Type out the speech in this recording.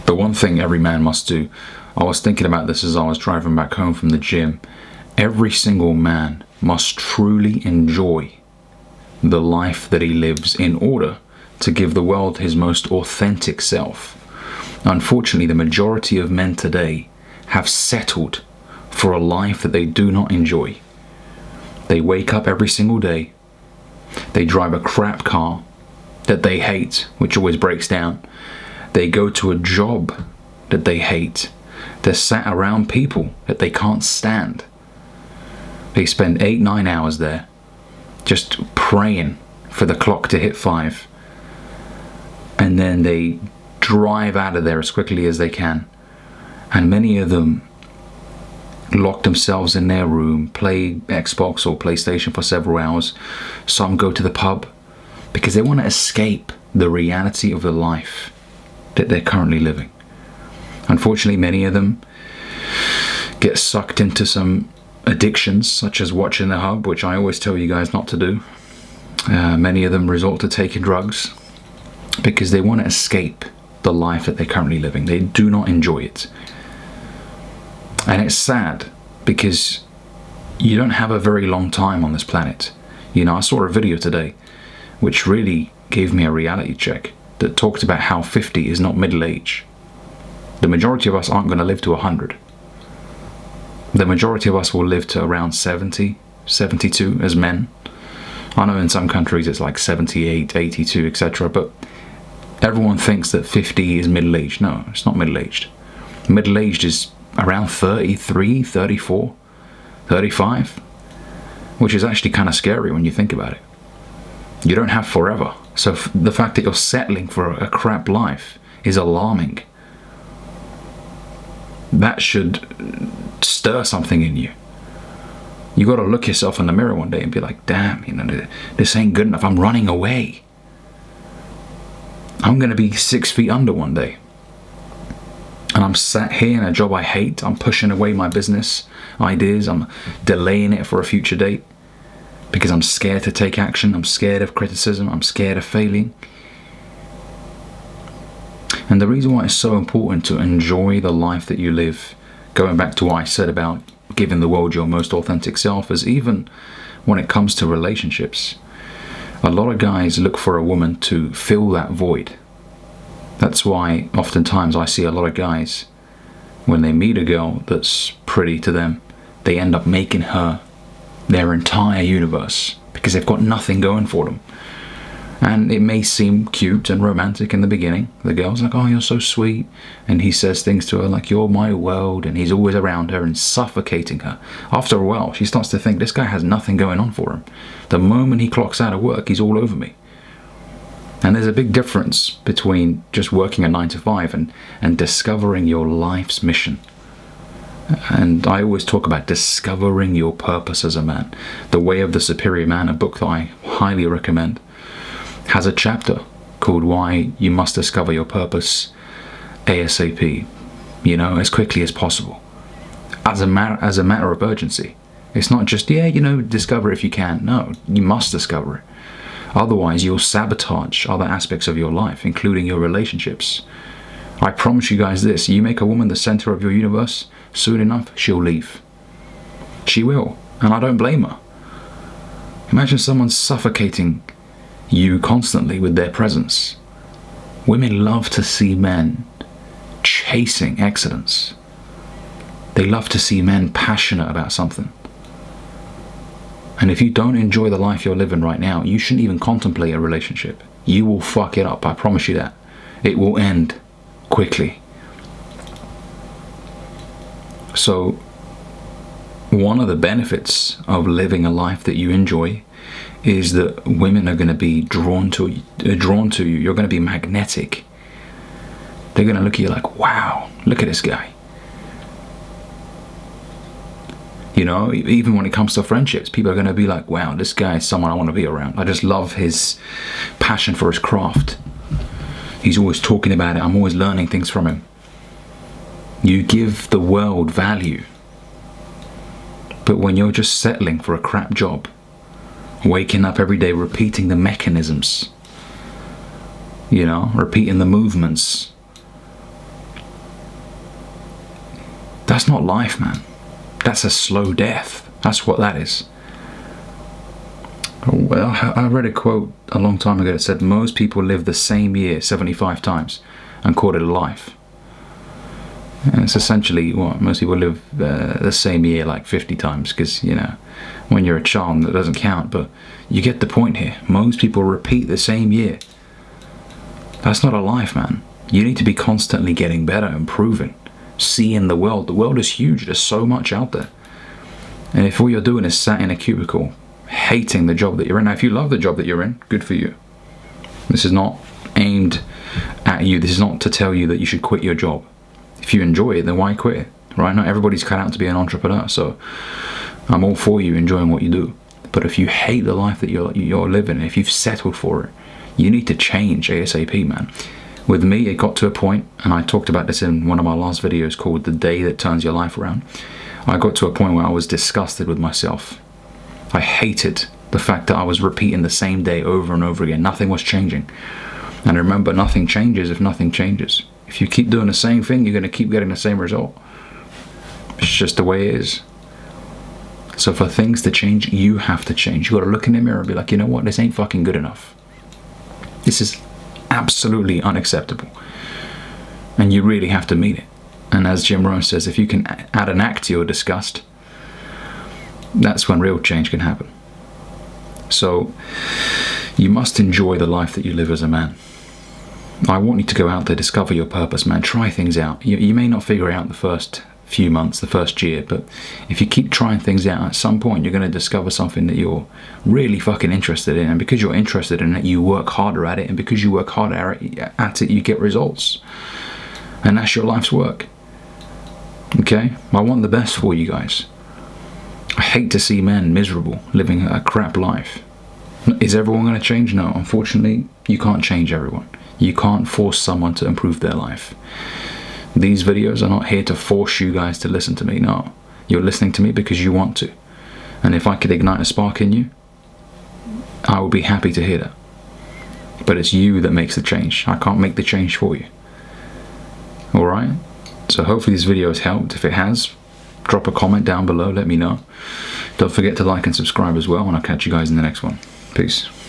The one thing every man must do, I was thinking about this as I was driving back home from the gym, every single man must truly enjoy the life that he lives in order to give the world his most authentic self. Unfortunately, the majority of men today have settled for a life that they do not enjoy. They wake up every single day, they drive a crap car that they hate, which always breaks down. They go to a job that they hate. They're sat around people that they can't stand. They spend 8-9 hours there just praying for the clock to hit 5. And then they drive out of there as quickly as they can. And many of them lock themselves in their room, play Xbox or PlayStation for several hours. Some go to the pub because they want to escape the reality of the life that they're currently living. Unfortunately, many of them get sucked into some addictions, such as watching the hub, which I always tell you guys not to do. Many of them resort to taking drugs because they want to escape the life that they're currently living. They do not enjoy it. And it's sad because you don't have a very long time on this planet. You know, I saw a video today which really gave me a reality check that talked about how 50 is not middle age. The majority of us aren't going to live to 100. The majority of us will live to around 70, 72 as men. I know in some countries it's like 78, 82, etc. But everyone thinks that 50 is middle-aged. No, it's not middle-aged. Middle-aged is around 33, 34, 35, which is actually kind of scary when you think about it. You don't have forever. So the fact that you're settling for a crap life is alarming. That should stir something in you. You got to look yourself in the mirror one day and be like, damn, you know, this ain't good enough. I'm running away. I'm going to be 6 feet under one day. And I'm sat here in a job I hate. I'm pushing away my business ideas. I'm delaying it for a future date because I'm scared to take action. I'm scared of criticism. I'm scared of failing. And the reason why it's so important to enjoy the life that you live, going back to what I said about giving the world your most authentic self, is even when it comes to relationships, a lot of guys look for a woman to fill that void. That's why oftentimes I see a lot of guys, when they meet a girl that's pretty to them, they end up making her their entire universe because they've got nothing going for them. And it may seem cute and romantic in the beginning. The girl's like, oh, you're so sweet. And he says things to her like, you're my world. And he's always around her and suffocating her. After a while, she starts to think, this guy has nothing going on for him. The moment he clocks out of work, he's all over me. And there's a big difference between just working a 9 to 5 and discovering your life's mission. And I always talk about discovering your purpose as a man. The Way of the Superior Man, a book that I highly recommend, has a chapter called Why You Must Discover Your Purpose ASAP, you know, as quickly as possible, as a matter of urgency. It's not just, yeah, you know, discover if you can. No, you must discover it. Otherwise, you'll sabotage other aspects of your life, including your relationships. I promise you guys this, you make a woman the center of your universe, soon enough, she'll leave. She will, and I don't blame her. Imagine someone suffocating you constantly with their presence. Women love to see men chasing excellence. They love to see men passionate about something. And if you don't enjoy the life you're living right now, you shouldn't even contemplate a relationship. You will fuck it up, I promise you that. It will end quickly. So, one of the benefits of living a life that you enjoy is that women are going to be drawn to you. You're going to be magnetic. They're going to look at you like, wow, look at this guy. You know, even when it comes to friendships, people are going to be like, wow, this guy is someone I want to be around. I just love his passion for his craft. He's always talking about it. I'm always learning things from him. You give the world value. But when you're just settling for a crap job, waking up every day repeating the mechanisms, you know, repeating the movements, That's not life, man. That's a slow death. That's what that is. Well, I read a quote a long time ago that said most people live the same year 75 times and call it a life. And it's essentially what most people live the same year like 50 times, because, you know, when you're a child that doesn't count, but you get the point here. Most people repeat the same year. That's not a life, man. You need to be constantly getting better, improving, seeing the world. The world is huge. There's so much out there. And if all you're doing is sat in a cubicle, hating the job that you're in. Now, if you love the job that you're in, good for you. This is not aimed at you. This is not to tell you that you should quit your job. If you enjoy it, then why quit it, right? Not everybody's cut out to be an entrepreneur, so I'm all for you enjoying what you do. But if you hate the life that you're living, if you've settled for it, you need to change ASAP, man. With me, it got to a point, and I talked about this in one of my last videos called The Day That Turns Your Life Around. I got to a point where I was disgusted with myself. I hated the fact that I was repeating the same day over and over again. Nothing was changing. And remember, nothing changes if nothing changes. If you keep doing the same thing, you're going to keep getting the same result. It's just the way it is. So for things to change, you have to change. You got to look in the mirror and be like, you know what? This ain't fucking good enough. This is absolutely unacceptable. And you really have to meet it. And as Jim Rohn says, if you can add an act to your disgust, that's when real change can happen. So you must enjoy the life that you live as a man. I want you to go out there, discover your purpose, man. Try things out. You may not figure it out the first few months, the first year, but if you keep trying things out, at some point you're going to discover something that you're really fucking interested in. And because you're interested in it, you work harder at it. And because you work harder at it, you get results. And that's your life's work. Okay? I want the best for you guys. I hate to see men miserable, living a crap life. Is everyone going to change? No. Unfortunately, you can't change everyone. You can't force someone to improve their life. These videos are not here to force you guys to listen to me. No. You're listening to me because you want to. And if I could ignite a spark in you, I would be happy to hear that. But it's you that makes the change. I can't make the change for you. Alright? So hopefully this video has helped. If it has, drop a comment down below, let me know. Don't forget to like and subscribe as well, and I'll catch you guys in the next one. Peace.